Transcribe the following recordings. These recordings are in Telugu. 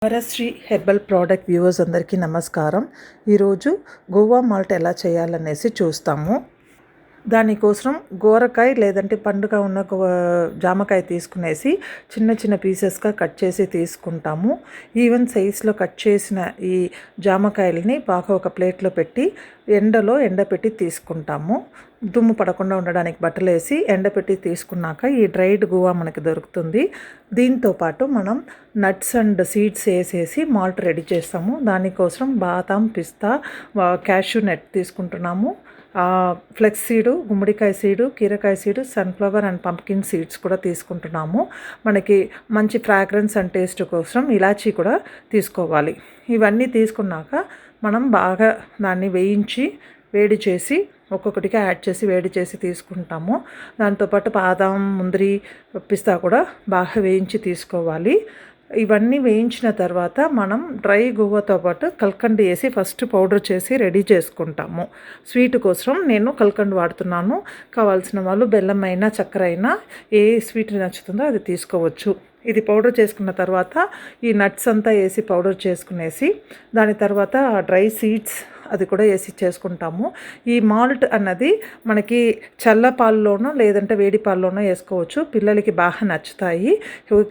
వరశ్రీ హెర్బల్ ప్రోడక్ట్ వ్యూవర్స్ అందరికీ నమస్కారం. ఈరోజు గోవా మాల్ట్ ఎలా చేయాలనేసి చూస్తాము. దానికోసం గోరకాయ లేదంటే పండుగ ఉన్న జామకాయ తీసుకునేసి చిన్న చిన్న పీసెస్గా కట్ చేసి తీసుకుంటాము. ఈవెన్ సైజ్లో కట్ చేసిన ఈ జామకాయలని బాగా ఒక ప్లేట్లో పెట్టి ఎండపెట్టి తీసుకుంటాము. దుమ్ము పడకుండా ఉండడానికి బట్టలు వేసి ఎండపెట్టి తీసుకున్నాక ఈ డ్రైడ్ గువా మనకి దొరుకుతుంది. దీంతోపాటు మనం నట్స్ అండ్ సీడ్స్ వేసేసి మాల్ట్ రెడీ చేస్తాము. దానికోసం బాదాం, పిస్తా, క్యాష్యూ నట్ తీసుకుంటున్నాము. ఫ్లెక్స్ సీడు, గుమ్మడికాయ సీడు, కీరకాయ seed, sunflower and pumpkin seeds కూడా తీసుకుంటున్నాము. మనకి మంచి ఫ్రాగ్రెన్స్ అండ్ టేస్ట్ కోసం ఇలాచీ కూడా తీసుకోవాలి. ఇవన్నీ తీసుకున్నాక మనం బాగా దాన్ని వేడి చేసి ఒక్కొక్కటిగా యాడ్ చేసి వేడి చేసి తీసుకుంటాము. దాంతోపాటు బాదాం, ముందరి, పిస్తా కూడా బాగా వేయించి తీసుకోవాలి. ఇవన్నీ వేయించిన తర్వాత మనం డ్రై గువ్వతో పాటు కల్కండ్ వేసి ఫస్ట్ పౌడర్ చేసి రెడీ చేసుకుంటాము. స్వీట్ కోసం నేను కల్కండ్ వాడుతున్నాను. కావాల్సిన వాళ్ళు బెల్లం అయినా చక్కెర అయినా ఏ స్వీట్ నచ్చుతుందో అది తీసుకోవచ్చు. ఇది పౌడర్ చేసుకున్న తర్వాత ఈ నట్స్ అంతా వేసి పౌడర్ చేసుకునేసి దాని తర్వాత డ్రై సీడ్స్ అది కూడా వేసి చేసుకుంటాము. ఈ మాల్ట్ అన్నది మనకి చల్ల పాల్లోనో లేదంటే వేడి పాల్లోనో వేసుకోవచ్చు. పిల్లలకి బాగా నచ్చుతాయి.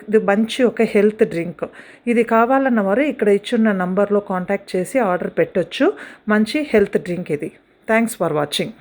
ఇది మంచి ఒక హెల్త్ డ్రింక్. ఇది కావాలన్న వారు ఇక్కడ ఇచ్చున్న నంబర్లో కాంటాక్ట్ చేసి ఆర్డర్ పెట్టొచ్చు. మంచి హెల్త్ డ్రింక్ ఇది. Thanks for watching.